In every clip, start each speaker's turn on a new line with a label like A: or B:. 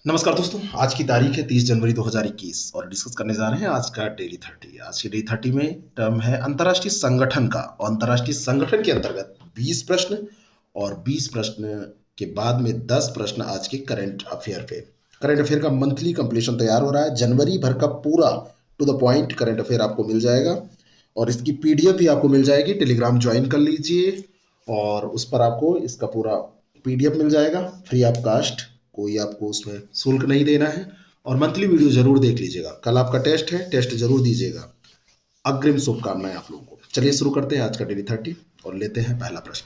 A: नमस्कार दोस्तों। आज की तारीख है 30 जनवरी 2021 और डिस्कस करने जा रहे हैं आज का डेली 30। आज की डेली 30 में टर्म है अंतर्राष्ट्रीय संगठन का, और अंतर्राष्ट्रीय संगठन के अंतर्गत 20 प्रश्न और 20 प्रश्न के बाद में 10 प्रश्न आज के करंट अफेयर पे। करंट अफेयर का मंथली कंप्लीशन तैयार हो रहा है। जनवरी भर का पूरा to the point current affair आपको मिल जाएगा और इसकी पीडीएफ भी आपको मिल जाएगी। टेलीग्राम ज्वाइन कर लीजिए और उस पर आपको इसका पूरा पीडीएफ मिल जाएगा फ्री ऑफ कास्ट। कोई आपको उसमें शुल्क नहीं देना है और मंथली वीडियो जरूर देख लीजिएगा। कल आपका टेस्ट है, टेस्ट जरूर दीजिएगा। अग्रिम शुभकामनाएं आप लोगों को। चलिए शुरू करते हैं आज का डेली 30 और लेते हैं पहला प्रश्न।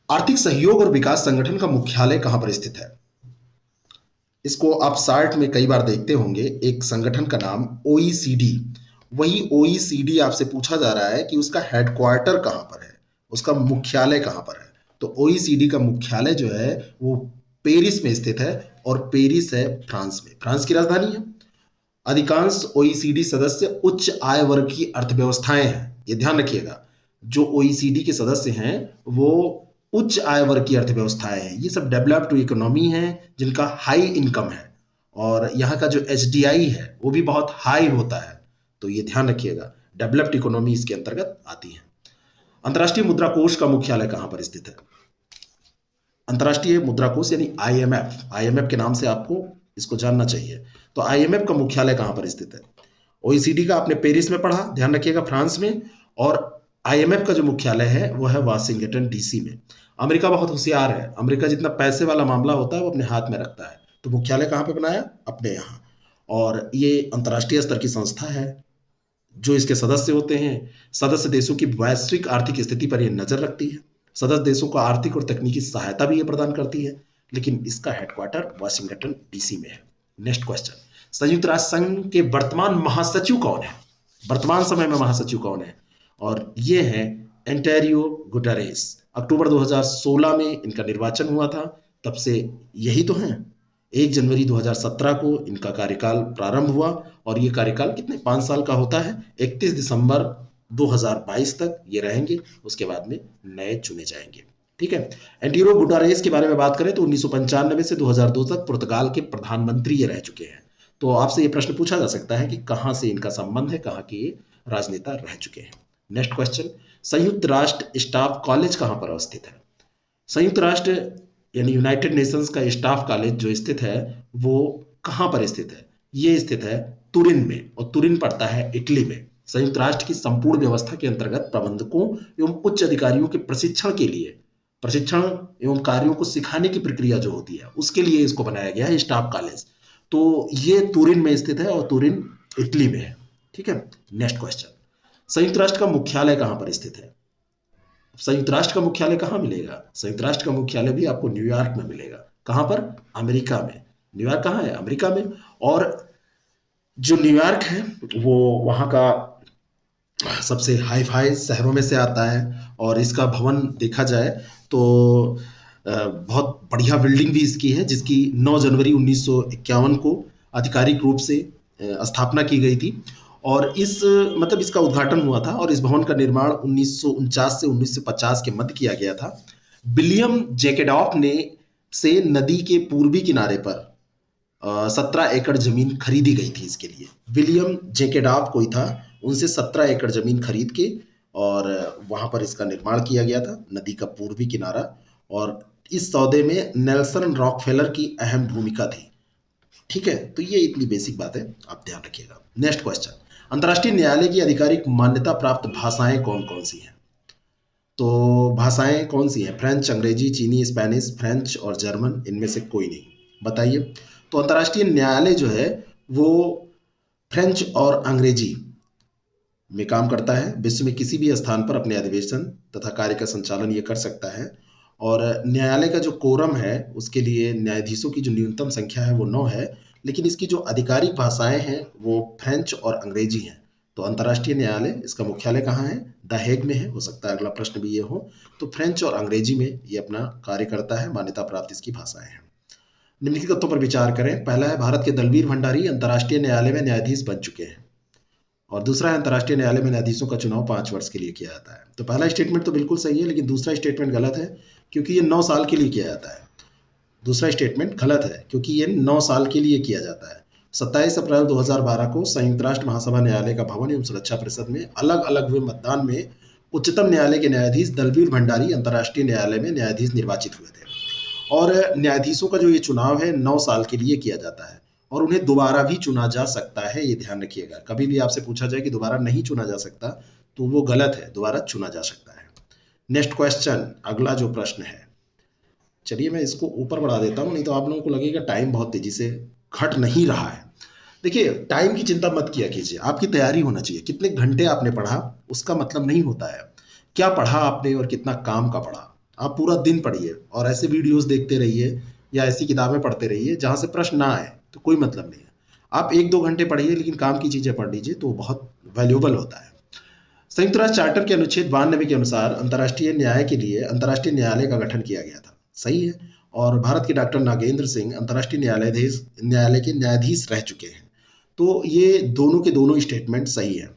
A: आर्थिक सहयोग और विकास संगठन का मुख्यालय कहां पर स्थित है? इसको आप सार्ट में कई बार देखते होंगे। एक संगठन का नाम ओईसीडी, वही ओईसीडी आपसे पूछा जा रहा है कि उसका हेडक्वार्टर कहां पर है, उसका मुख्यालय कहां पर है। तो ओईसीडी का मुख्यालय जो है वो पेरिस में स्थित है और पेरिस है फ्रांस में, फ्रांस की राजधानी है। अधिकांश ओईसीडी सदस्य उच्च आय वर्ग की अर्थव्यवस्थाएं हैं, ये ध्यान रखिएगा। जो ओईसीडी के सदस्य हैं वो उच्च आय वर्ग की अर्थव्यवस्थाएं हैं। ये सब डेवलप्ड इकोनॉमी है जिनका हाई इनकम है, और यहाँ का जो एचडीआई है वो भी बहुत हाई होता है। तो ये ध्यान रखिएगा, डेवलप्ड इकोनॉमी इसके अंतर्गत आती है। अंतर्राष्ट्रीय मुद्रा कोष का मुख्यालय कहाँ पर स्थित है? अंतर्राष्ट्रीय मुद्रा कोष यानी आईएमएफ, आईएमएफ के नाम से आपको इसको जानना चाहिए। तो आईएमएफ का मुख्यालय कहां पर स्थित है? ओईसीडी का आपने पेरिस में पढ़ा, ध्यान रखिएगा, फ्रांस में। और आईएमएफ का जो मुख्यालय है वो है वाशिंगटन डीसी में। अमेरिका बहुत होशियार है, अमेरिका जितना पैसे वाला मामला होता है वो अपने हाथ में रखता है। तो मुख्यालय कहां पे बनाया? अपने यहाँ। और ये अंतर्राष्ट्रीय स्तर की संस्था है। जो इसके सदस्य होते हैं, सदस्य देशों की वैश्विक आर्थिक स्थिति पर यह नजर रखती है। सदस्य देशों को आर्थिक और तकनीकी सहायता भी ये प्रदान करती है, लेकिन इसका हेडक्वार्टर वाशिंगटन डीसी में है। Next question. संयुक्त राष्ट्र संघ के वर्तमान महासचिव कौन है? वर्तमान समय में महासचिव कौन है? और ये है एंटेरियो गुटेरेस। अक्टूबर 2016 में इनका निर्वाचन हुआ था, तब से यही तो है। 1 जनवरी 2017 को इनका कार्यकाल प्रारंभ हुआ और ये कार्यकाल कितने 5 साल का होता है। 31 दिसंबर 2022 तक ये रहेंगे, उसके बाद में नए चुने जाएंगे। ठीक है। एंटीरो गुटारेस के बारे में बात करें तो 1995 से 2002 तक पुर्तगाल के प्रधानमंत्री ये रह चुके हैं। तो आपसे ये प्रश्न पूछा जा सकता है कि कहां से इनका संबंध है, कहां के ये राजनेता रह चुके हैं। Next question. संयुक्त राष्ट्र स्टाफ कॉलेज कहां पर अवस्थित है? संयुक्त राष्ट्र यानी यूनाइटेड नेशंस का स्टाफ कॉलेज जो स्थित है वो कहां पर स्थित है? ये स्थित है तुरिन में, और तुरिन पड़ता है इटली में। संयुक्त राष्ट्र की संपूर्ण व्यवस्था के अंतर्गत प्रबंधकों एवं उच्च अधिकारियों के प्रशिक्षण के लिए, प्रशिक्षण एवं कार्यों को सिखाने की प्रक्रिया जो होती है उसके लिए इसको बनाया गया है स्टाफ कॉलेज। तो ये तुरिन में स्थित है और तुरिन इटली में है। ठीक है। Next question. संयुक्त राष्ट्र का मुख्यालय कहां पर स्थित है? संयुक्त राष्ट्र का मुख्यालय कहाँ मिलेगा? संयुक्त राष्ट्र का मुख्यालय भी आपको न्यूयॉर्क में मिलेगा। कहां पर? अमेरिका में। न्यूयॉर्क कहाँ है? अमेरिका में। और जो न्यूयॉर्क है वो वहां का सबसे हाई फाई शहरों में से आता है, और इसका भवन देखा जाए तो बहुत बढ़िया बिल्डिंग भी इसकी है, जिसकी 9 जनवरी 1951 को आधिकारिक रूप से स्थापना की गई थी। और इस मतलब इसका उद्घाटन हुआ था, और इस भवन का निर्माण 1949 से 1950 के मध्य किया गया था। विलियम जैकेडॉफ ने से नदी के पूर्वी किनारे पर 17 एकड़ जमीन खरीदी गई थी इसके लिए। विलियम जैकेडॉफ कोई था, उनसे 17 एकड़ जमीन खरीद के और वहां पर इसका निर्माण किया गया था, नदी का पूर्वी किनारा। और इस सौदे में नेल्सन रॉकफेलर की अहम भूमिका थी। ठीक है। तो ये इतनी बेसिक बात है, आप ध्यान रखिएगा। Next question. अंतर्राष्ट्रीय न्यायालय की आधिकारिक मान्यता प्राप्त भाषाएं कौन कौन सी हैं? तो भाषाएं कौन सी हैं? फ्रेंच, अंग्रेजी, चीनी, स्पेनिश, फ्रेंच और जर्मन, इनमें से कोई नहीं। बताइए। तो अंतर्राष्ट्रीय न्यायालय जो है वो फ्रेंच और अंग्रेजी में काम करता है। विश्व में किसी भी स्थान पर अपने अधिवेशन तथा कार्य का संचालन ये कर सकता है। और न्यायालय का जो कोरम है उसके लिए न्यायाधीशों की जो न्यूनतम संख्या है वो 9 है, लेकिन इसकी जो आधिकारिक भाषाएं हैं वो फ्रेंच और अंग्रेजी हैं। तो अंतर्राष्ट्रीय न्यायालय इसका मुख्यालय कहाँ है? द हेग में है। हो सकता है अगला प्रश्न भी ये हो। तो फ्रेंच और अंग्रेजी में ये अपना कार्य करता है। मान्यता प्राप्त इसकी भाषाएं हैं। निम्नलिखित तथ्यों पर विचार करें। पहला है, भारत के दलवीर भंडारी अंतर्राष्ट्रीय न्यायालय में न्यायाधीश बन चुके हैं। और दूसरा है, अंतर्राष्ट्रीय न्यायालय में न्यायाधीशों का चुनाव 5 वर्ष के लिए किया जाता है। तो पहला स्टेटमेंट तो बिल्कुल सही है, लेकिन दूसरा स्टेटमेंट गलत है, क्योंकि ये 9 साल के लिए किया जाता है। दूसरा स्टेटमेंट गलत है क्योंकि ये 9 साल के लिए किया जाता है। 27 अप्रैल 2012 को संयुक्त राष्ट्र महासभा न्यायालय का भवन एवं सुरक्षा परिषद में अलग अलग हुए मतदान में उच्चतम न्यायालय के न्यायाधीश दलबीर भंडारी अंतर्राष्ट्रीय न्यायालय में न्यायाधीश निर्वाचित हुए थे। और न्यायाधीशों का जो ये चुनाव है 9 साल के लिए किया जाता है और उन्हें दोबारा भी चुना जा सकता है, ये ध्यान रखिएगा। कभी भी आपसे पूछा जाए कि दोबारा नहीं चुना जा सकता तो वो गलत है, दोबारा चुना जा सकता है। नेक्स्ट क्वेश्चन, अगला जो प्रश्न है, चलिए मैं इसको ऊपर बढ़ा देता हूँ, नहीं तो आप लोगों को लगेगा टाइम बहुत तेजी से घट नहीं रहा है। देखिए, टाइम की चिंता मत किया कीजिए, आपकी तैयारी होना चाहिए। कितने घंटे आपने पढ़ा उसका मतलब नहीं होता है, क्या पढ़ा आपने और कितना काम का पढ़ा। आप पूरा दिन पढ़िए और ऐसे वीडियोस देखते रहिए या ऐसी किताबें पढ़ते रहिए जहाँ से प्रश्न ना आए तो कोई मतलब नहीं है। आप 1-2 घंटे पढ़िए लेकिन काम की चीज़ें पढ़ लीजिए तो बहुत वैल्यूएबल होता है। संयुक्त राष्ट्र चार्टर के अनुच्छेद 92 के अनुसार अंतर्राष्ट्रीय न्याय के लिए अंतर्राष्ट्रीय न्यायालय का गठन किया गया था, सही है। और भारत के डॉक्टर नागेंद्र सिंह अंतर्राष्ट्रीय न्यायालय के न्यायाधीश रह चुके हैं। तो ये दोनों के दोनों स्टेटमेंट सही है।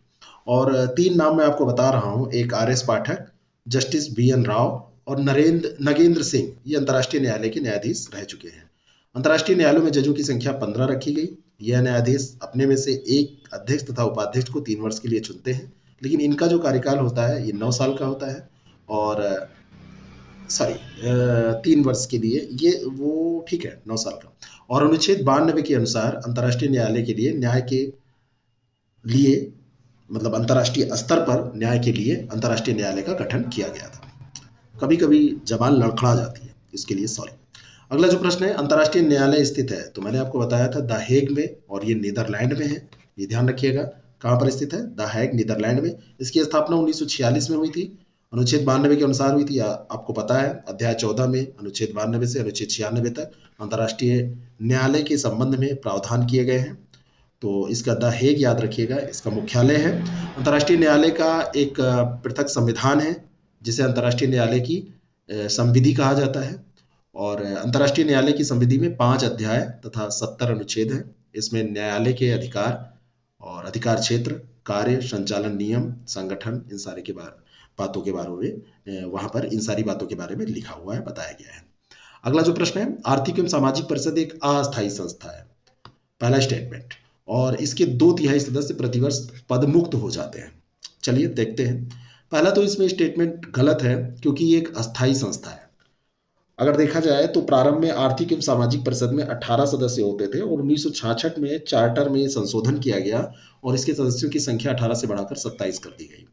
A: और 3 नाम मैं आपको बता रहा हूँ, एक RS पाठक, जस्टिस BN राव और नगेंद्र सिंह, ये अंतर्राष्ट्रीय न्यायालय के न्यायाधीश रह चुके हैं। अंतर्राष्ट्रीय न्यायालयों में जजों की संख्या 15 रखी गई। यह न्यायाधीश अपने में से एक अध्यक्ष तथा उपाध्यक्ष को 3 वर्ष के लिए चुनते हैं, लेकिन इनका जो कार्यकाल होता है ये 9 साल का होता है। और सॉरी 3 वर्ष के लिए, ये वो ठीक है 9 साल का। और अनुच्छेद 92 के अनुसार अंतर्राष्ट्रीय न्यायालय के लिए न्याय के लिए मतलब अंतर्राष्ट्रीय स्तर पर न्याय के लिए अंतर्राष्ट्रीय न्यायालय का गठन किया गया था। कभी कभी जबान लड़खड़ा जाती है, इसके लिए सॉरी। अगला जो प्रश्न है, अंतर्राष्ट्रीय न्यायालय स्थित है, तो मैंने आपको बताया था द हेग में, और ये नीदरलैंड में है, ये ध्यान रखिएगा। कहाँ पर स्थित है? द हेग, नीदरलैंड में। इसकी स्थापना 1946 में हुई थी, अनुच्छेद 92 के अनुसार हुई थी। आपको पता है अध्याय 14 में अनुच्छेद 92 से अनुच्छेद 96 तक अंतर्राष्ट्रीय न्यायालय के संबंध में प्रावधान किए गए हैं। तो इसका द हेग याद रखिएगा, इसका मुख्यालय है। अंतर्राष्ट्रीय न्यायालय का एक पृथक संविधान है जिसे अंतर्राष्ट्रीय न्यायालय की संविधि कहा जाता है। और अंतर्राष्ट्रीय न्यायालय की संविधि में 5 अध्याय तथा 70 अनुच्छेद हैं। इसमें न्यायालय के अधिकार और अधिकार क्षेत्र, कार्य, संचालन, नियम, संगठन, इन सारे के बातों के बारे में वहाँ पर इन सारी बातों के बारे में लिखा हुआ है, बताया गया है। अगला जो प्रश्न है, आर्थिक एवं सामाजिक परिषद एक अस्थायी संस्था है, पहला स्टेटमेंट, और इसके 2/3 सदस्य प्रतिवर्ष पदमुक्त हो जाते हैं। चलिए देखते हैं। पहला तो इसमें स्टेटमेंट गलत है क्योंकि ये एक अस्थायी संस्था है। अगर देखा जाए तो प्रारंभ में आर्थिक एवं सामाजिक परिषद में 18 सदस्य होते थे और 1966 में चार्टर में संशोधन किया गया और इसके सदस्यों की संख्या 18 से बढ़ाकर 27 कर दी गई।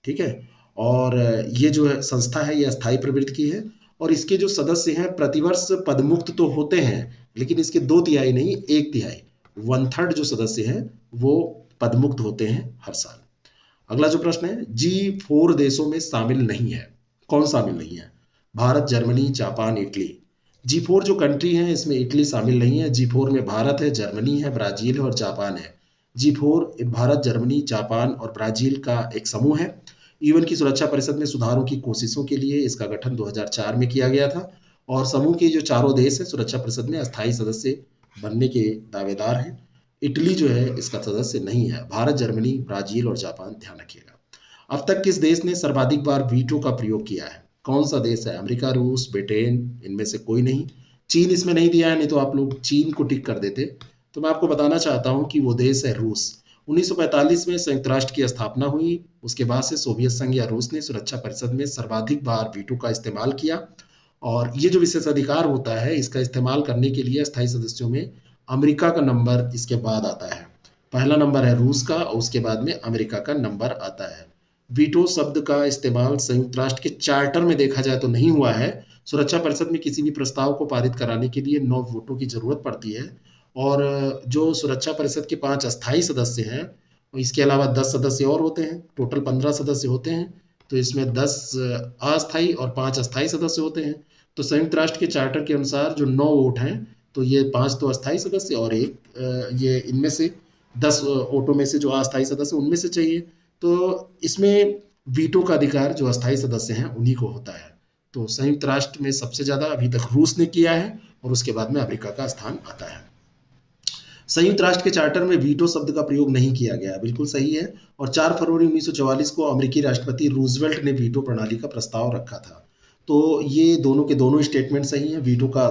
A: ठीक है। और ये जो है संस्था है ये अस्थायी प्रवृत्ति की है और इसके जो सदस्य हैं प्रतिवर्ष पदमुक्त तो होते हैं, लेकिन इसके 2/3 नहीं, 1/3 1/3 जो सदस्य हैं वो पदमुक्त होते हैं हर साल। अगला जो प्रश्न है, G4 देशों में शामिल नहीं है, कौन शामिल नहीं है? Bharat, Germany, Japan, Italy. G4 जो कंट्री है इसमें इटली शामिल नहीं है। G4 में भारत है, जर्मनी है, ब्राजील है और जापान है। G4 भारत, जर्मनी, जापान और ब्राजील का एक समूह है। यूएन की सुरक्षा परिषद में सुधारों की कोशिशों के लिए इसका गठन 2004 में किया गया था और समूह के जो चारों देश हैं सुरक्षा परिषद में अस्थायी सदस्य बनने के दावेदार हैं। इटली जो है इसका सदस्य नहीं है। भारत, जर्मनी, ब्राजील और जापान, ध्यान रखिएगा। अब तक किस देश ने सर्वाधिक बार वीटो का प्रयोग किया है? कौन सा देश है? अमेरिका, रूस, ब्रिटेन, इनमें से कोई नहीं। चीन इसमें नहीं दिया है, नहीं तो आप लोग चीन को टिक कर देते। तो मैं आपको बताना चाहता हूं कि वो देश है रूस। 1945 में संयुक्त राष्ट्र की स्थापना हुई, उसके बाद से सोवियत संघ या रूस ने सुरक्षा परिषद में सर्वाधिक बार वीटो का इस्तेमाल किया। और ये जो विशेषाधिकार होता है इसका इस्तेमाल करने के लिए अस्थायी सदस्यों में अमेरिका का नंबर इसके बाद आता है। पहला नंबर है रूस का और उसके बाद में अमेरिका का नंबर आता है। वीटो शब्द का इस्तेमाल संयुक्त राष्ट्र के चार्टर में देखा जाए तो नहीं हुआ है। सुरक्षा परिषद में किसी भी प्रस्ताव को पारित कराने के लिए 9 वोटों की जरूरत पड़ती है और जो सुरक्षा परिषद के 5 अस्थायी सदस्य हैं, इसके अलावा 10 सदस्य और होते हैं, टोटल 15 सदस्य होते हैं। तो इसमें 10 अस्थायी और 5 अस्थायी सदस्य होते हैं। तो संयुक्त राष्ट्र के चार्टर के अनुसार जो 9 वोट हैं, तो ये 5 तो अस्थायी सदस्य और एक ये इनमें से 10 वोटों में से जो अस्थायी सदस्य उनमें से चाहिए। तो इसमें वीटो का अधिकार जो अस्थायी सदस्य हैं उन्हीं को होता है। तो संयुक्त राष्ट्र में सबसे ज्यादा अभी तक रूस ने किया है और उसके बाद में अमेरिका का स्थान आता है। संयुक्त राष्ट्र के चार्टर में वीटो शब्द का प्रयोग नहीं किया गया, बिल्कुल सही है। और 4 फरवरी 1944 को अमेरिकी राष्ट्रपति रूजवेल्ट ने वीटो प्रणाली का प्रस्ताव रखा था। तो ये दोनों के दोनों स्टेटमेंट सही हैं। वीटो का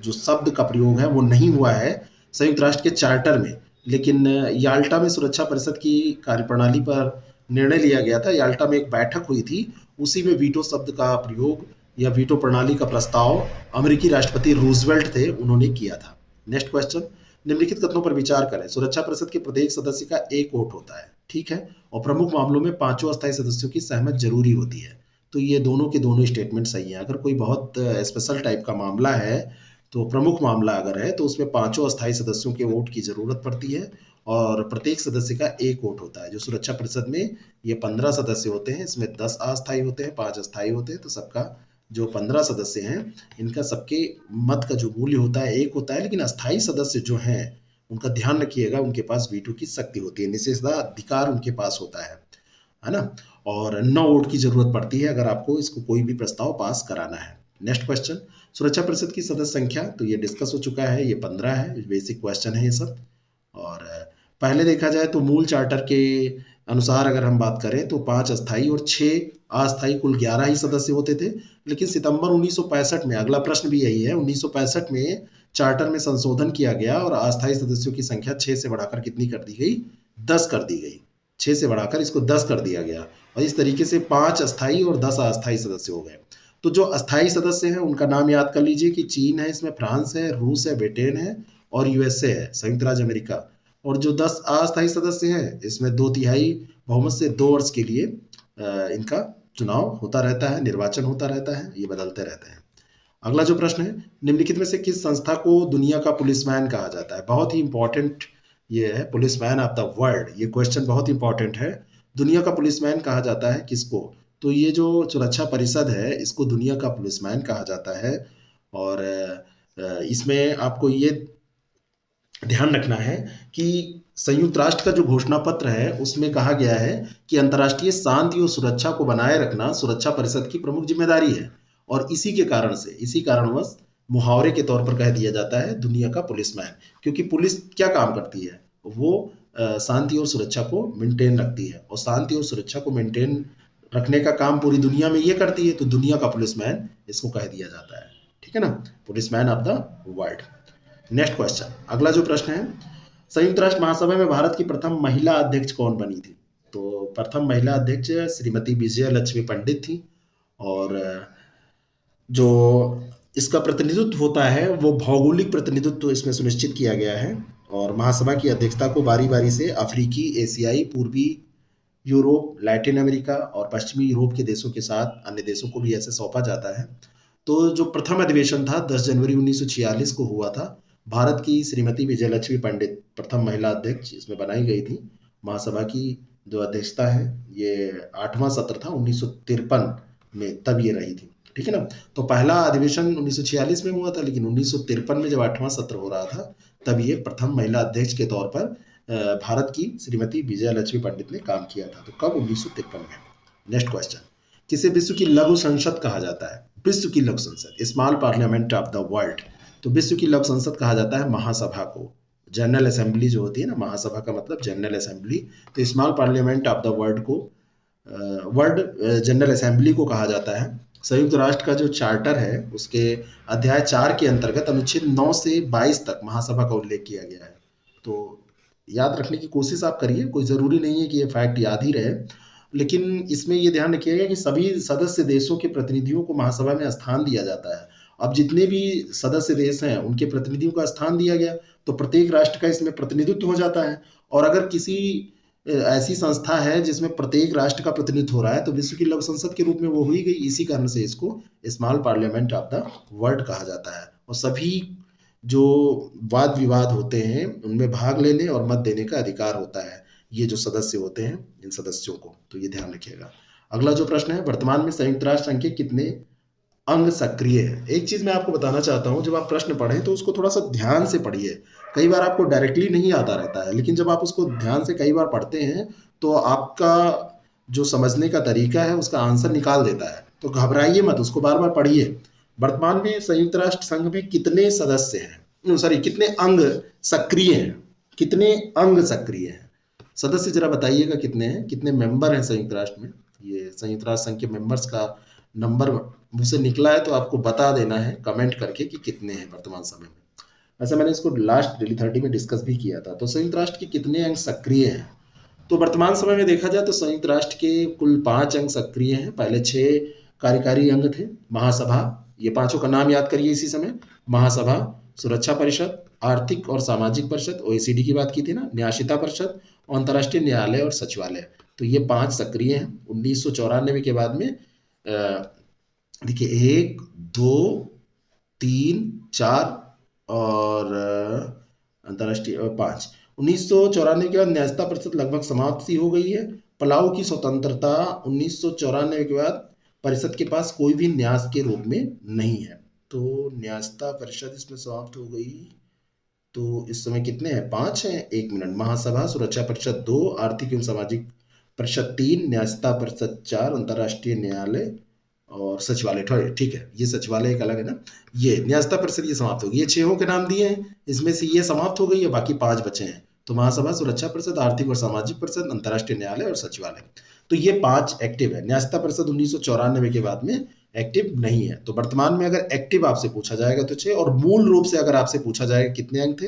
A: जो शब्द का प्रयोग है वो नहीं हुआ है संयुक्त राष्ट्र के चार्टर में, लेकिन याल्टा में सुरक्षा परिषद की कार्यप्रणाली पर निर्णय लिया गया था। याल्टा में एक बैठक हुई थी, उसी में वीटो शब्द का प्रयोग या वीटो प्रणाली का प्रस्ताव अमेरिकी राष्ट्रपति रूजवेल्ट थे, उन्होंने किया था। नेक्स्ट क्वेश्चन, निम्नलिखित कथनों पर विचार करें। सुरक्षा परिषद के प्रत्येक सदस्य का एक वोट होता है, ठीक है, और प्रमुख मामलों में पांचों अस्थायी सदस्यों की सहमत जरूरी होती है। तो ये दोनों के दोनों स्टेटमेंट सही है। अगर कोई बहुत स्पेशल टाइप का मामला है, तो प्रमुख मामला अगर है तो उसमें पांचों अस्थायी सदस्यों के वोट की जरूरत पड़ती है और प्रत्येक सदस्य का एक वोट होता है। जो सुरक्षा परिषद में ये 15 सदस्य होते हैं, इसमें 10 अस्थायी होते हैं, 5 अस्थायी होते हैं, तो सबका जो 15 सदस्य हैं इनका सबके मत का जो मूल्य होता है एक होता है, लेकिन अस्थायी सदस्य जो हैं उनका ध्यान रखिएगा, उनके पास वीटो की शक्ति होती है, निषेधाधिकार उनके पास होता है ना, और 9 वोट की जरूरत पड़ती है अगर आपको इसको कोई भी प्रस्ताव पास कराना है। नेक्स्ट क्वेश्चन, सुरक्षा परिषद की सदस्य संख्या, तो ये डिस्कस हो चुका है, ये 15 है, बेसिक क्वेश्चन है ये सब। और पहले देखा जाए तो मूल चार्टर के अनुसार अगर हम बात करें तो 5 अस्थायी और 6 अस्थायी कुल 11 ही सदस्य होते थे, लेकिन सितंबर 1965 में, अगला प्रश्न भी यही है, 1965 में चार्टर में संशोधन किया गया और अस्थायी सदस्यों की संख्या 6 से बढ़ाकर कितनी कर दी गई, 10 कर दी गई। 6 से बढ़ाकर इसको 10 कर दिया गया और इस तरीके से 5 अस्थायी और 10 अस्थायी सदस्य हो गए। तो जो अस्थायी सदस्य हैं उनका नाम याद कर लीजिए कि चीन है, इसमें फ्रांस है, रूस है, ब्रिटेन है और यूएसए है, संयुक्त राज्य अमेरिका। और जो 10 अस्थायी सदस्य हैं इसमें 2/3 बहुमत से 2 वर्ष के लिए इनका चुनाव होता रहता है, निर्वाचन होता रहता है, ये बदलते रहते हैं। अगला जो प्रश्न है, निम्नलिखित में से किस संस्था को दुनिया का पुलिसमैन कहा जाता है? बहुत ही इंपॉर्टेंट ये है, पुलिसमैन ऑफ द वर्ल्ड, ये क्वेश्चन बहुत इंपॉर्टेंट है। दुनिया का पुलिसमैन कहा जाता है किसको? तो ये जो सुरक्षा परिषद है इसको दुनिया का पुलिसमैन कहा जाता है। और इसमें आपको ये ध्यान रखना है कि संयुक्त राष्ट्र का जो घोषणा पत्र है उसमें कहा गया है कि अंतर्राष्ट्रीय शांति और सुरक्षा को बनाए रखना सुरक्षा परिषद की प्रमुख जिम्मेदारी है, और इसी के कारण से, इसी कारणवश मुहावरे के तौर पर कह दिया जाता है दुनिया का पुलिसमैन, क्योंकि पुलिस क्या काम करती है, वो शांति और सुरक्षा को मेंटेन रखती है, और शांति और सुरक्षा को मेंटेन रखने का काम पूरी दुनिया में ये करती है, तो दुनिया का पुलिसमैन इसको कह दिया जाता है, ठीक है ना, policeman of the world. Next question, अगला जो प्रश्न है, संयुक्त राष्ट्र महासभा में भारत की प्रथम महिला अध्यक्ष कौन बनी थी? तो प्रथम महिला अध्यक्ष श्रीमती विजय लक्ष्मी पंडित थी, और जो इसका प्रतिनिधित्व होता है वो भौगोलिक प्रतिनिधित्व इसमें सुनिश्चित किया गया है, और महासभा की अध्यक्षता को बारी बारी से अफ्रीकी, एशियाई, पूर्वी यूरोप, लैटिन अमेरिका और पश्चिमी यूरोप के देशों के साथ अन्य देशों को भी ऐसे सौंपा जाता है। तो जो प्रथम अधिवेशन था 10 जनवरी 1946 को हुआ था। भारत की श्रीमती विजयलक्ष्मी पंडित प्रथम महिला अध्यक्ष इसमें बनाई गई थी। महासभा की जो अध्यक्षता है ये 8वां सत्र था 1953 में, तब ये रही थी, ठीक है ना। तो पहला अधिवेशन 1946 में हुआ था, लेकिन 1953 में जब 8वां सत्र हो रहा था तब ये प्रथम महिला अध्यक्ष के तौर पर भारत की श्रीमती विजय लक्ष्मी पंडित ने काम किया था। तो कब? 1953 में। नेक्स्ट क्वेश्चन, किसे विश्व की लघु संसद कहा जाता है? विश्व की लघु संसद, small parliament of the world. तो विश्व की लघु संसद कहा जाता है महासभा को, जनरल असेंबली जो होती है ना, महासभा का मतलब जनरल असेंबली। तो small parliament of the world को वर्ल्ड जनरल असेंबली को कहा जाता है। संयुक्त राष्ट्र का जो चार्टर है उसके अध्याय 4 के अंतर्गत अनुच्छेद 9 से 22 तक महासभा का उल्लेख किया गया है। तो याद रखने की कोशिश आप करिए, कोई ज़रूरी नहीं है कि ये फैक्ट याद ही रहे, लेकिन इसमें ये ध्यान रखिएगा कि सभी सदस्य देशों के प्रतिनिधियों को महासभा में स्थान दिया जाता है। अब जितने भी सदस्य देश हैं उनके प्रतिनिधियों का स्थान दिया गया, तो प्रत्येक राष्ट्र का इसमें प्रतिनिधित्व हो जाता है। और अगर किसी ऐसी संस्था है जिसमें प्रत्येक राष्ट्र का प्रतिनिधित्व हो रहा है तो विश्व की लघु संसद के रूप में वो हुई गई। इसी कारण से इसको small parliament of the world कहा जाता है, और सभी जो वाद विवाद होते हैं उनमें भाग लेने और मत देने का अधिकार होता है ये जो सदस्य होते हैं इन सदस्यों को, तो ये ध्यान रखिएगा। अगला जो प्रश्न है, वर्तमान में संयुक्त राष्ट्र संघ के कितने अंग सक्रिय है? एक चीज मैं आपको बताना चाहता हूं, जब आप प्रश्न पढ़ें तो उसको थोड़ा सा ध्यान से पढ़िए। कई बार आपको डायरेक्टली नहीं आता रहता है, लेकिन जब आप उसको ध्यान से कई बार पढ़ते हैं तो आपका जो समझने का तरीका है उसका आंसर निकाल देता है। तो घबराइए मत, उसको बार बार पढ़िए। वर्तमान में संयुक्त राष्ट्र संघ में कितने सदस्य हैं, सॉरी कितने अंग सक्रिय हैं? कितने अंग सक्रिय हैं? सदस्य जरा बताइएगा कितने हैं, कितने मेंबर हैं संयुक्त राष्ट्र में? ये संयुक्त राष्ट्र संघ के मेंबर्स का नंबर मुंह से निकला है तो आपको बता देना है कमेंट करके कि कितने हैं वर्तमान समय में। वैसे मैंने इसको लास्ट डेली 30 में डिस्कस भी किया था। तो संयुक्त राष्ट्र के कितने अंग सक्रिय हैं? तो वर्तमान समय में देखा जाए तो संयुक्त राष्ट्र के कुल 5 अंग सक्रिय हैं। पहले 6 कार्यकारी अंग थे। महासभा, ये पांचों का नाम याद करिए इसी समय। महासभा, सुरक्षा परिषद, आर्थिक और सामाजिक परिषद, ओईसीडी की बात की थी ना, न्यायशिता परिषद, अंतर्राष्ट्रीय न्यायालय और सचिवालय। तो ये 5 सक्रिय हैं। 1994 के बाद में देखिए 1, 2, 3, 4 और अंतर्राष्ट्रीय 5। 1994 के बाद न्यायिकता परिषद लगभग समाप्त सी हो गई है। पलाऊ की स्वतंत्रता 1994 के बाद परिषद के पास कोई भी न्यास के रूप में नहीं है। तो न्यायिकता परिषद इसमें समाप्त हो गई। तो इस समय कितने हैं? 5 हैं। 1 मिनट। महासभा, सुरक्षा परिषद 2, आर्थिक एवं सामाजिक परिषद 3, न्यायिकता परिषद 4, अंतर्राष्ट्रीय न्यायालय और सचिवालय। ठीक है, ये सचिवालय एक अलग है ना। ये न्यायिकता परिषद ये समाप्त हो गई। ये 6 के नाम दिए हैं, इसमें से ये समाप्त हो गई है, बाकी 5 बचे हैं। तो महासभा, सुरक्षा परिषद, आर्थिक और सामाजिक परिषद, अंतर्राष्ट्रीय न्यायालय और सचिवालय। तो ये 5 एक्टिव है। न्यायिकता परिषद 1994 के बाद में एक्टिव नहीं है। तो वर्तमान में अगर एक्टिव आपसे पूछा जाएगा तो 6, और मूल रूप से अगर आपसे पूछा जाएगा कितने अंक थे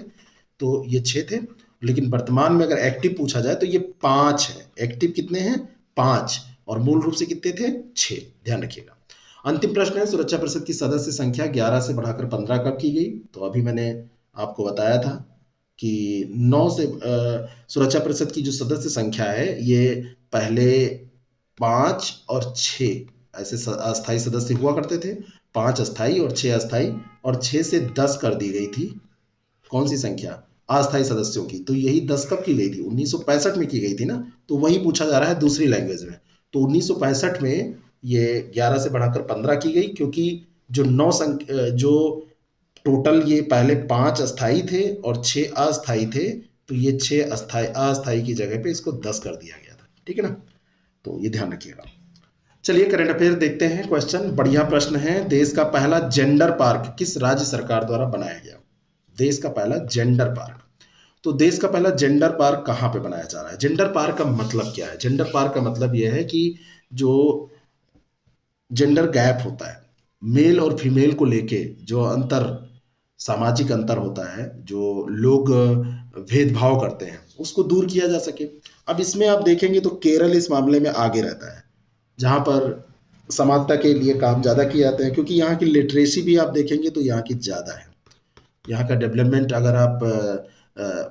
A: तो ये 6 थे। लेकिन वर्तमान में अगर एक्टिव पूछा जाए तो ये 5 है। एक्टिव कितने हैं? 5। और मूल रूप से कितने थे? 6। ध्यान रखिएगा। अंतिम प्रश्न है, सुरक्षा परिषद की सदस्य संख्या 11 से बढ़ाकर 15 कब की गई? तो अभी मैंने आपको बताया था कि 9 से सुरक्षा परिषद की जो सदस्य संख्या है ये पहले 5 और 6 ऐसे अस्थायी सदस्य हुआ करते थे। 5 अस्थायी और 6 अस्थायी, और 6 से 10 कर दी गई थी। कौन सी संख्या? अस्थायी सदस्यों की। तो यही 10 कब की गई थी? 1965 में की गई थी ना। तो वही पूछा जा रहा है दूसरी लैंग्वेज में। तो 1965 में ये 11 से बढ़ाकर 15 की गई, क्योंकि जो जो टोटल ये पहले 5 अस्थाई थे और 6 अस्थाई थे, तो ये 6 अस्थाई की जगह पे इसको 10 कर दिया गया था। ठीक है ना, तो ये ध्यान रखिएगा। चलिए करंट अफेयर देखते हैं। क्वेश्चन बढ़िया प्रश्न है। देश का पहला जेंडर पार्क किस राज्य सरकार द्वारा बनाया गया? देश का पहला जेंडर पार्क। तो देश का पहला जेंडर पार्क कहाँ पे बनाया जा रहा है? जेंडर पार्क का मतलब क्या है? जेंडर पार्क का मतलब यह है कि जो जेंडर गैप होता है, मेल और फीमेल को लेके जो अंतर, सामाजिक अंतर होता है, जो लोग भेदभाव करते हैं, उसको दूर किया जा सके। अब इसमें आप देखेंगे तो केरल इस मामले में आगे रहता है, जहाँ पर समानता के लिए काम ज़्यादा किए जाते हैं, क्योंकि यहाँ की लिटरेसी भी आप देखेंगे तो यहाँ की ज़्यादा है। यहाँ का डेवलपमेंट अगर आप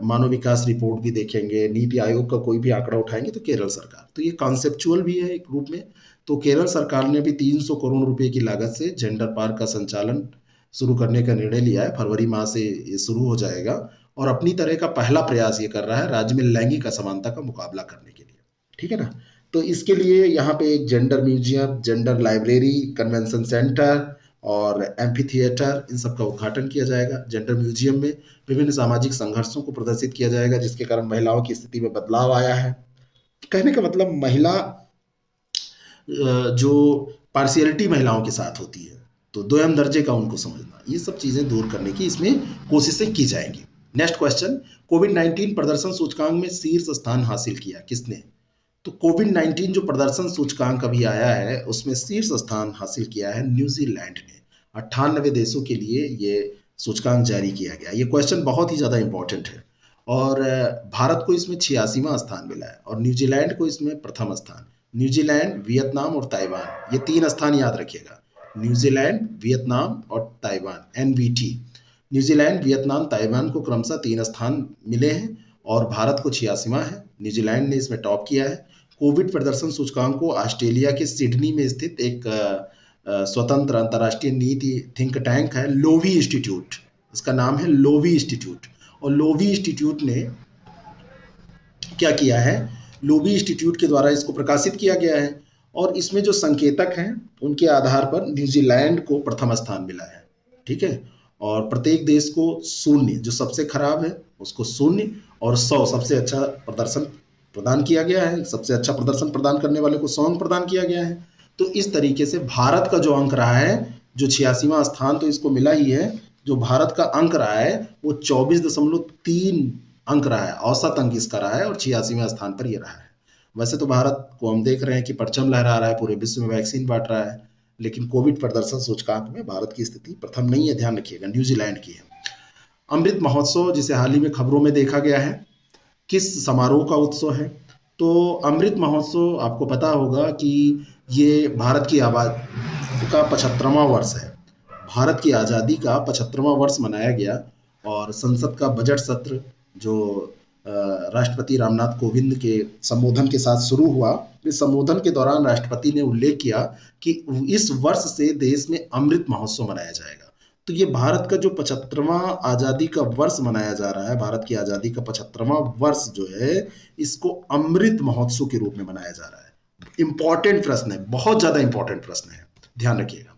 A: मानव विकास रिपोर्ट भी देखेंगे, नीति आयोग का कोई भी आंकड़ा उठाएंगे तो केरल सरकार, तो ये कॉन्सेप्चुअल भी है एक रूप में। तो केरल सरकार ने भी 300 करोड़ रुपए की लागत से जेंडर पार्क का संचालन शुरू करने का निर्णय लिया है। फरवरी माह से ये शुरू हो जाएगा, और अपनी तरह का पहला प्रयास ये कर रहा है राज्य में लैंगिक असमानता का मुकाबला करने के लिए। ठीक है ना। तो इसके लिए यहाँ पे एक gender museum, gender library, convention centre और एम्फी थिएटर, इन सब का उद्घाटन किया जाएगा। जेंडर म्यूजियम में विभिन्न सामाजिक संघर्षों को प्रदर्शित किया जाएगा, जिसके कारण महिलाओं की स्थिति में बदलाव आया है। कहने का मतलब महिला जो पार्शियलिटी महिलाओं के साथ होती है, तो दोयम दर्जे का उनको समझना, ये सब चीज़ें दूर करने की इसमें कोशिशें की जाएंगी। नेक्स्ट क्वेश्चन, कोविड-19 प्रदर्शन सूचकांक में शीर्ष स्थान हासिल किया किसने? तो कोविड-19 जो प्रदर्शन सूचकांक अभी आया है उसमें शीर्ष स्थान हासिल किया है न्यूजीलैंड ने। 98 देशों के लिए ये सूचकांक जारी किया गया। ये क्वेश्चन बहुत ही ज़्यादा इंपॉर्टेंट है, और भारत को इसमें 86वां स्थान मिला है, और न्यूजीलैंड को इसमें प्रथम स्थान। न्यूजीलैंड, वियतनाम और ताइवान, ये 3 स्थान याद रखिएगा। न्यूजीलैंड, वियतनाम और Taiwan, NVT. New Zealand, Vietnam, Taiwan को क्रमशः 3 स्थान मिले हैं, और भारत को 86वां है। न्यूजीलैंड ने इसमें टॉप किया है। कोविड प्रदर्शन सूचकांक को ऑस्ट्रेलिया के सिडनी में स्थित एक स्वतंत्र अंतर्राष्ट्रीय नीति थिंक टैंक है, लोवी इंस्टीट्यूट, इसका नाम है लोवी इंस्टीट्यूट। और लोवी इंस्टीट्यूट ने क्या किया है? लोवी इंस्टीट्यूट के द्वारा इसको प्रकाशित किया गया है, और इसमें जो संकेतक हैं उनके आधार पर न्यूजीलैंड को प्रथम स्थान मिला है। ठीक है, और प्रत्येक देश को 0, जो सबसे खराब है उसको 0, और 100 सबसे अच्छा प्रदर्शन प्रदान किया गया है। सबसे अच्छा प्रदर्शन प्रदान करने वाले को 100 अंक प्रदान किया गया है। तो इस तरीके से भारत का जो अंक रहा है, जो 86वां स्थान तो इसको मिला ही है, जो भारत का अंक रहा है वो 24.3 अंक रहा है, औसत अंक इसका रहा है, और 86वें स्थान पर ये रहा है। वैसे तो भारत को हम देख रहे हैं कि परचम लहरा रहा है, पूरे विश्व में वैक्सीन बांट रहा है, लेकिन कोविड प्रदर्शन सूचकांक में भारत की स्थिति प्रथम नहीं है, ध्यान रखिएगा, न्यूजीलैंड की है। अमृत महोत्सव जिसे हाल ही में खबरों में देखा गया है, किस समारोह का उत्सव है? तो अमृत महोत्सव आपको पता होगा कि ये भारत की आबादी का 75वां वर्ष है। भारत की आज़ादी का 75वां वर्ष मनाया गया और संसद का बजट सत्र जो राष्ट्रपति रामनाथ कोविंद के संबोधन के साथ शुरू हुआ। इस संबोधन के दौरान राष्ट्रपति ने उल्लेख किया कि इस वर्ष से देश में अमृत महोत्सव मनाया जाएगा। तो ये भारत का जो 75वां आज़ादी का वर्ष मनाया जा रहा है, भारत की आज़ादी का 75वां वर्ष जो है, इसको अमृत महोत्सव के रूप में मनाया जा रहा है। इंपॉर्टेंट प्रश्न है, बहुत ज्यादा इंपॉर्टेंट प्रश्न है, ध्यान रखिएगा।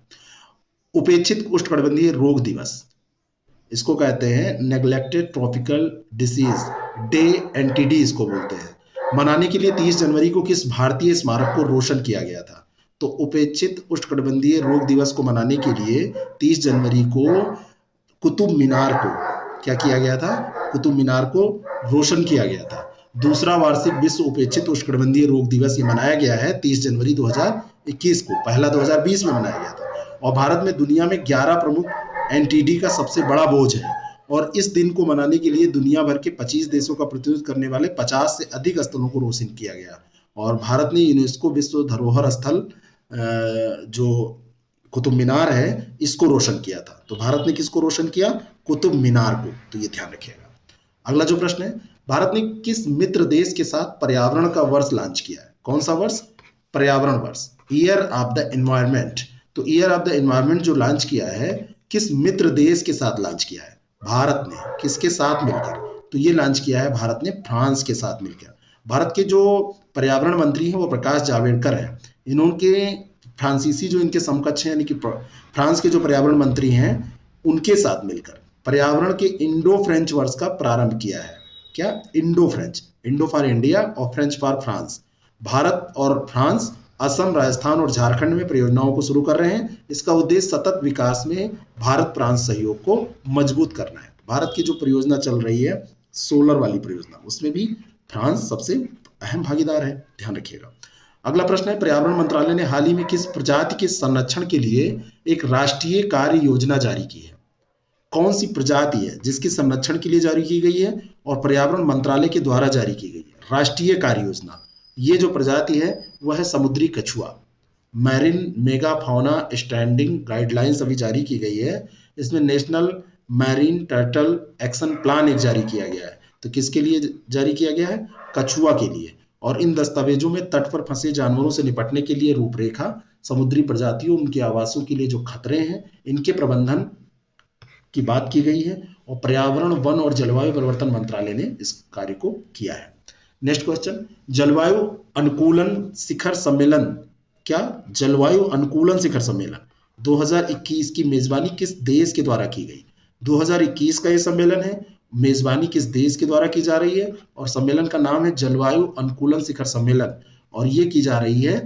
A: उपेक्षित उष्णकटिबंधीय रोग दिवस, इसको कहते हैं neglected tropical disease day, NTD इसको बोलते हैं। मनाने के लिए 30 जनवरी को किस भारतीय स्मारक को रोशन किया गया था? तो उपेक्षित उष्णकटिबंधीय रोग दिवस को मनाने के लिए 30 जनवरी को कुतुब मीनार को क्या किया गया था? कुतुब मीनार को रोशन किया गया था। दूसरा वार्षिक विश्व उपेक्षित उष्णकटिबंधीय रोग दिवस ये मनाया गया है 30 जनवरी 2021 को, पहला 2020 में मनाया गया था। और भारत में दुनिया में 11 प्रमुख एनटीडी का सबसे बड़ा बोझ है और इस दिन को मनाने के लिए दुनिया भर के 25 देशों का प्रतिनिधित्व करने वाले 50 से अधिक स्थलों को रोशन किया गया। और भारत ने यूनेस्को विश्व धरोहर स्थल जो कुतुब मीनार है इसको रोशन किया था। तो भारत ने किसको रोशन किया? कुतुब मीनार को। तो ये ध्यान रखिएगा। अगला जो प्रश्न है, भारत ने किस मित्र देश के साथ पर्यावरण का वर्ष लॉन्च किया है? कौन सा वर्ष? पर्यावरण वर्ष, ईयर ऑफ द एनवायरमेंट। तो ईयर ऑफ द एनवायरमेंट जो लॉन्च किया है किस मित्र देश के साथ लॉन्च किया है? भारत ने। किसके साथ मिलकर? तो ये लॉन्च किया है भारत ने फ्रांस के साथ मिलकर। भारत के जो पर्यावरण मंत्री हैं वो प्रकाश जावड़ेकर हैं। इन्होंने फ्रांसीसी जो इनके समकक्ष हैं यानी कि फ्रांस के जो पर्यावरण मंत्री हैं उनके साथ मिलकर पर्यावरण के इंडो फ्रेंच वर्ष का प्रारंभ किया है। क्या? Indo French, Indo for India और फ्रेंच फॉर फ्रांस। भारत और फ्रांस असम, राजस्थान और झारखंड में परियोजनाओं को शुरू कर रहे हैं। इसका उद्देश्य सतत विकास में भारत फ्रांस सहयोग को मजबूत करना है। भारत की जो परियोजना चल रही है सोलर वाली परियोजना, उसमें भी फ्रांस सबसे अहम भागीदार है, ध्यान रखिएगा। अगला प्रश्न है, पर्यावरण मंत्रालय ने हाल ही में किस प्रजाति के संरक्षण के लिए एक राष्ट्रीय कार्य योजना जारी की है? कौन सी प्रजाति है जिसके संरक्षण के लिए जारी की गई है और पर्यावरण मंत्रालय के द्वारा जारी की गई है राष्ट्रीय कार्य योजना? ये जो प्रजाति है वह है समुद्री कछुआ। मैरिन मेगाफाउना स्टैंडिंग गाइडलाइंस अभी जारी की गई है। इसमें national marine turtle action plan एक जारी किया गया है। तो किसके लिए जारी किया गया है? कछुआ के लिए। और इन दस्तावेजों में तट पर फंसे जानवरों से निपटने के लिए रूपरेखा, समुद्री प्रजातियों, उनके आवासों के लिए जो खतरे हैं, इनके प्रबंधन की बात की गई है। और पर्यावरण, वन और जलवायु परिवर्तन मंत्रालय ने इस कार्य को किया है। नेक्स्ट क्वेश्चन, जलवायु अनुकूलन शिखर सम्मेलन, क्या? जलवायु अनुकूलन शिखर सम्मेलन 2021 की मेजबानी किस देश के द्वारा की गई? 2021 का ये सम्मेलन है, मेजबानी किस देश के द्वारा की जा रही है? और सम्मेलन का नाम है जलवायु अनुकूलन शिखर सम्मेलन और ये की जा रही है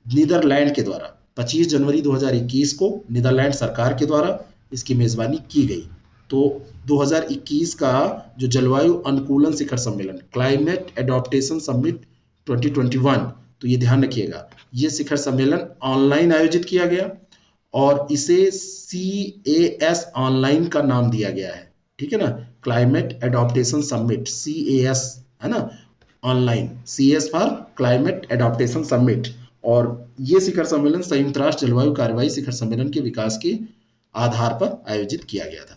A: नीदरलैंड के द्वारा। 25 जनवरी 2021 को नीदरलैंड सरकार के द्वारा इसकी मेजबानी की गई। तो 2021 का जो जलवायु अनुकूलन शिखर सम्मेलन, क्लाइमेट एडॉप्टेशन समिट 2021, तो ये ध्यान रखिएगा, ये शिखर सम्मेलन ऑनलाइन आयोजित किया गया और इसे CAS ऑनलाइन का नाम दिया गया है। ठीक है ना, क्लाइमेट एडॉप्टेशन समिट, CAS है ना, online, CS for climate adaptation summit. और ये शिखर सम्मेलन संयुक्त राष्ट्र जलवायु कार्रवाई शिखर सम्मेलन के विकास के आधार पर आयोजित किया गया था।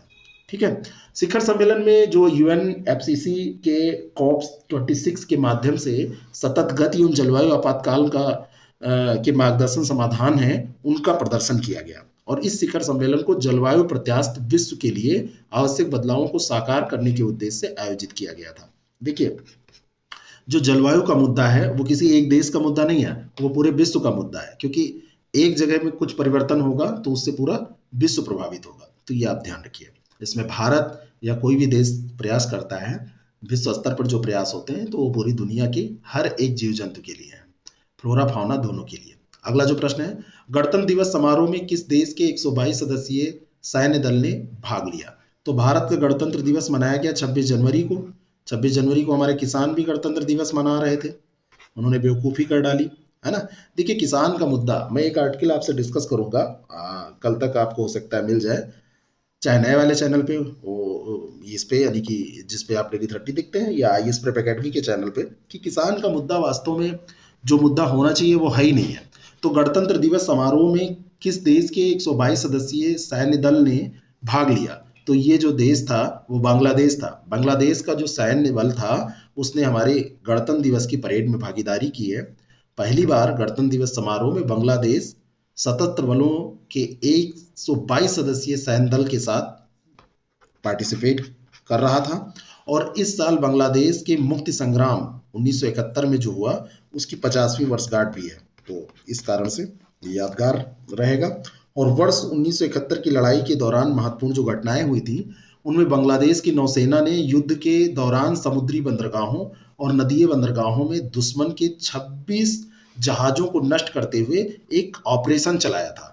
A: ठीक है, शिखर सम्मेलन में जो UNFCCC के COP26 के माध्यम से सतत गति उन जलवायु आपातकाल का के मार्गदर्शन समाधान है उनका प्रदर्शन किया गया और इस शिखर सम्मेलन को जलवायु प्रत्यास्थ विश्व के लिए आवश्यक बदलावों को साकार करने के उद्देश्य से आयोजित किया गया था। देखिए, जो जलवायु का मुद्दा है वो किसी एक देश का मुद्दा नहीं है, वो पूरे विश्व का मुद्दा है, क्योंकि एक जगह में कुछ परिवर्तन होगा तो उससे पूरा विश्व प्रभावित होगा। तो ये आप ध्यान रखिए। इसमें भारत या कोई भी देश प्रयास करता है, विश्व स्तर पर जो प्रयास होते हैं तो वो पूरी दुनिया की हर एक जीव जंतु के लिए है, फ्लोरा फाउना दोनों के लिए। अगला जो प्रश्न है, गणतंत्र दिवस समारोह में किस देश के 122 सदस्यीय सैन्य दल ने भाग लिया? तो भारत का गणतंत्र दिवस मनाया गया 26 जनवरी को। 26 जनवरी को हमारे किसान भी गणतंत्र दिवस मना रहे थे, उन्होंने बेवकूफ़ी कर डाली है ना। देखिए किसान का मुद्दा मैं एक आर्टिकल आपसे डिस्कस करूंगा, कल तक आपको हो सकता है मिल जाए, चाहे नए वाले चैनल पे इस पे यानी कि जिस पे आप डेली 30 दिखते हैं, या IS प्रेप अकेडमी के चैनल पे, कि किसान का मुद्दा वास्तव में जो मुद्दा होना चाहिए वो है ही नहीं है। तो गणतंत्र दिवस समारोह में किस देश के 122 सदस्यीय सैन्य दल ने भाग लिया? तो ये जो देश था वो बांग्लादेश था। बांग्लादेश का जो सैन्य बल था उसने हमारे गणतंत्र दिवस की परेड में भागीदारी की है। पहली बार गणतंत्र दिवस समारोह में बांग्लादेश सशस्त्र बलों के 122 सदस्यीय सैन्य दल के साथ पार्टिसिपेट कर रहा था। और इस साल बांग्लादेश के मुक्ति संग्राम 1971 में जो हुआ उसकी 50वीं वर्षगांठ भी है, तो इस कारण से ये यादगार रहेगा। और वर्ष 1971 की लड़ाई के दौरान महत्वपूर्ण जो घटनाएं हुई थी उनमें बांग्लादेश की नौसेना ने युद्ध के दौरान समुद्री बंदरगाहों और नदीय बंदरगाहों में दुश्मन के 26 जहाजों को नष्ट करते हुए एक ऑपरेशन चलाया था।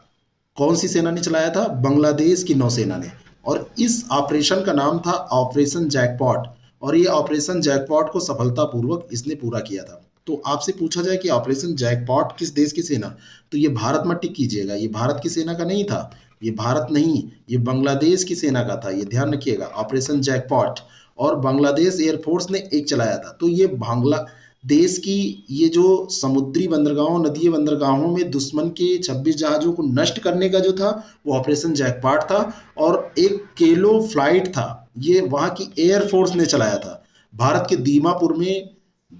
A: कौन सी सेना ने चलाया था? बांग्लादेश की नौसेना ने। और इस ऑपरेशन का नाम था ऑपरेशन जैकपॉट, और ये ऑपरेशन जैकपॉट को सफलतापूर्वक इसने पूरा किया था। तो आपसे पूछा जाए कि ऑपरेशन जैकपॉट किस देश की सेना, तो ये भारत मत टिक कीजिएगा, ये भारत की सेना का नहीं था, ये भारत नहीं, ये बांग्लादेश की सेना का था, ये ध्यान रखिएगा, ऑपरेशन जैकपॉट। और बांग्लादेश एयरफोर्स ने एक चलाया था। तो ये बांग्लादेश की ये जो समुद्री बंदरगाहों नदीय बंदरगाहों में दुश्मन के 26 जहाजों को नष्ट करने का जो था वो ऑपरेशन जैकपॉट था। और एक केलो फ्लाइट था, ये वहां की एयरफोर्स ने चलाया था। भारत के दीमापुर में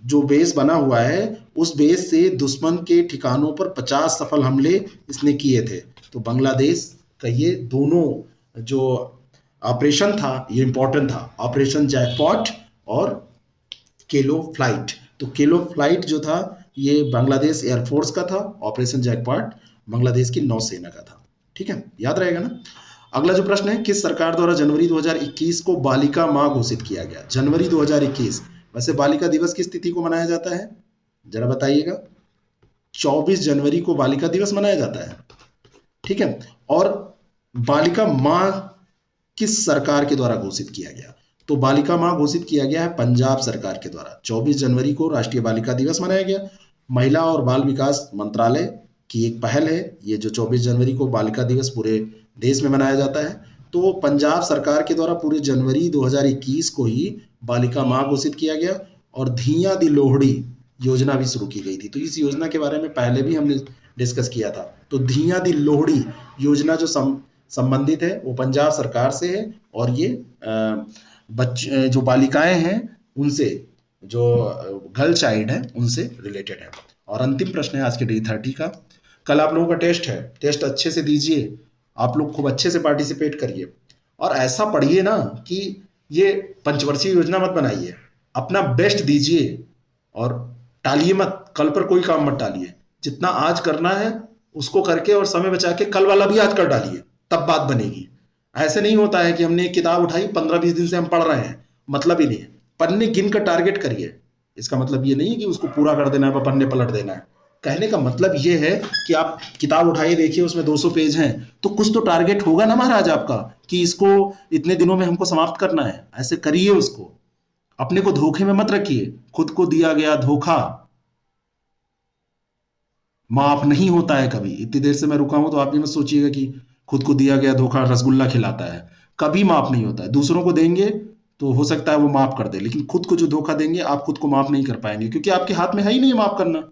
A: जो बेस बना हुआ है उस बेस से दुश्मन के ठिकानों पर 50 सफल हमले इसने किए थे। तो बांग्लादेश का ये दोनों जो ऑपरेशन था ये इंपॉर्टेंट था, ऑपरेशन जैकपॉट और केलो फ्लाइट। तो केलो फ्लाइट जो था ये बांग्लादेश एयरफोर्स का था, ऑपरेशन जैकपॉट बांग्लादेश की नौसेना का था। ठीक है, याद रहेगा ना। अगला जो प्रश्न है, किस सरकार द्वारा जनवरी 2021 को बालिका माह घोषित किया गया? जनवरी 2021, वैसे बालिका दिवस किस तिथि को मनाया जाता है जरा बताइएगा? 24 जनवरी को बालिका दिवस मनाया जाता है। ठीक है, और बालिका माह किस सरकार के द्वारा घोषित किया गया? तो बालिका माह घोषित किया गया है पंजाब सरकार के द्वारा। 24 जनवरी को राष्ट्रीय बालिका दिवस मनाया गया। महिला और बाल विकास मंत्रालय की एक पहल है ये जो 24 जनवरी को बालिका दिवस पूरे देश में मनाया जाता है। तो पंजाब सरकार के द्वारा पूरे जनवरी 2021 को ही बालिका माह घोषित किया गया। और धिया दी लोहड़ी योजना भी शुरू की गई थी। तो इस योजना के बारे में पहले भी हमने डिस्कस किया था। तो धिया दी लोहड़ी योजना जो संबंधित है वो पंजाब सरकार से है। और ये बच्चे जो बालिकाएं हैं उनसे, जो गर्ल चाइल्ड है उनसे रिलेटेड है। और अंतिम प्रश्न है आज के डे 30 का। कल आप लोगों का टेस्ट है, टेस्ट अच्छे से दीजिए, आप लोग खूब अच्छे से पार्टिसिपेट करिए और ऐसा पढ़िए ना कि ये पंचवर्षीय योजना मत बनाइए, अपना बेस्ट दीजिए और टालिए मत, कल पर कोई काम मत टालिए। जितना आज करना है उसको करके और समय बचा के कल वाला भी आज कर डालिए, तब बात बनेगी। ऐसे नहीं होता है कि हमने एक किताब उठाई 15-20 दिन से हम पढ़ रहे हैं, मतलब ही नहीं है। पन्ने गिन कर टारगेट करिए, इसका मतलब ये नहीं है कि उसको पूरा कर देना है, पन्ने पलट देना है। कहने का मतलब ये है कि आप किताब उठाइए, देखिए उसमें 200 पेज हैं, तो कुछ तो टारगेट होगा ना महाराज आपका कि इसको इतने दिनों में हमको समाप्त करना है। ऐसे करिए उसको, अपने को धोखे में मत रखिए। खुद को दिया गया धोखा माफ नहीं होता है कभी। इतनी देर से मैं रुका हूं तो आप भी मत सोचिएगा कि खुद को दिया गया धोखा रसगुल्ला खिलाता है, कभी माफ नहीं होता है। दूसरों को देंगे तो हो सकता है वो माफ कर दे, लेकिन खुद को जो धोखा देंगे आप खुद को माफ नहीं कर पाएंगे, क्योंकि आपके हाथ में है ही नहीं माफ करना।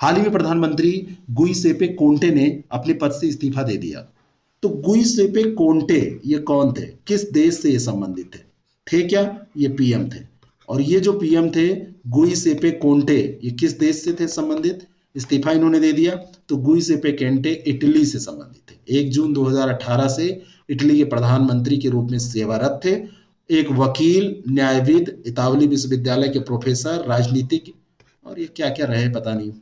A: हाल ही में प्रधानमंत्री गुइसेपे कोंटे ने अपने पद से इस्तीफा दे दिया। तो गुइसेपे कोंटे ये कौन थे, किस देश से ये संबंधित थे क्या? ये पीएम थे। और ये जो पीएम थे गुइसेपे कोंटे, ये किस देश से थे संबंधित? इस्तीफा इन्होंने दे दिया। तो गुइसेपे कोंटे इटली से संबंधित थे। 1 जून 2018 से इटली के प्रधानमंत्री के रूप में सेवारत थे। एक वकील, न्यायविद, इतावली विश्वविद्यालय के प्रोफेसर, राजनीतिक, और ये क्या क्या रहे पता नहीं।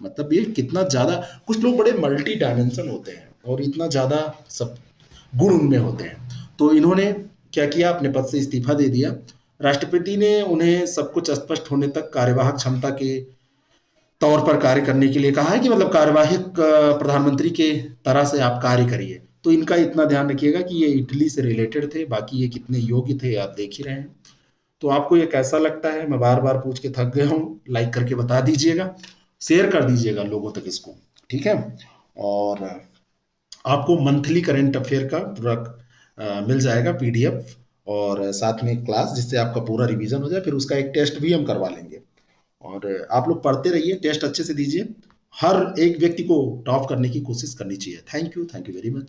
A: मतलब ये कितना ज्यादा, कुछ लोग बड़े मल्टी डायमेंशन होते हैं और इतना ज्यादा सब गुण उनमें होते हैं। तो इन्होंने क्या किया, अपने पद से इस्तीफा दे दिया। राष्ट्रपति ने उन्हें सब कुछ स्पष्ट होने तक कार्यवाहक क्षमता के तौर पर कार्य करने के लिए कहा है कि मतलब कार्यवाहक प्रधानमंत्री के तरह से आप कार्य करिए। तो इनका इतना ध्यान रखिएगा कि ये इटली से रिलेटेड थे, बाकी ये कितने योग्य थे आप देख ही रहे हैं। तो आपको ये कैसा लगता है, मैं बार बार पूछ के थक गया हूँ, लाइक करके बता दीजिएगा। शेयर कर दीजिएगा लोगों तक इसको, ठीक है। और आपको मंथली करंट अफेयर का पूरा मिल जाएगा पीडीएफ, और साथ में क्लास, जिससे आपका पूरा रिवीजन हो जाए। फिर उसका एक टेस्ट भी हम करवा लेंगे। और आप लोग पढ़ते रहिए, टेस्ट अच्छे से दीजिए। हर एक व्यक्ति को टॉप करने की कोशिश करनी चाहिए। Thank you very much.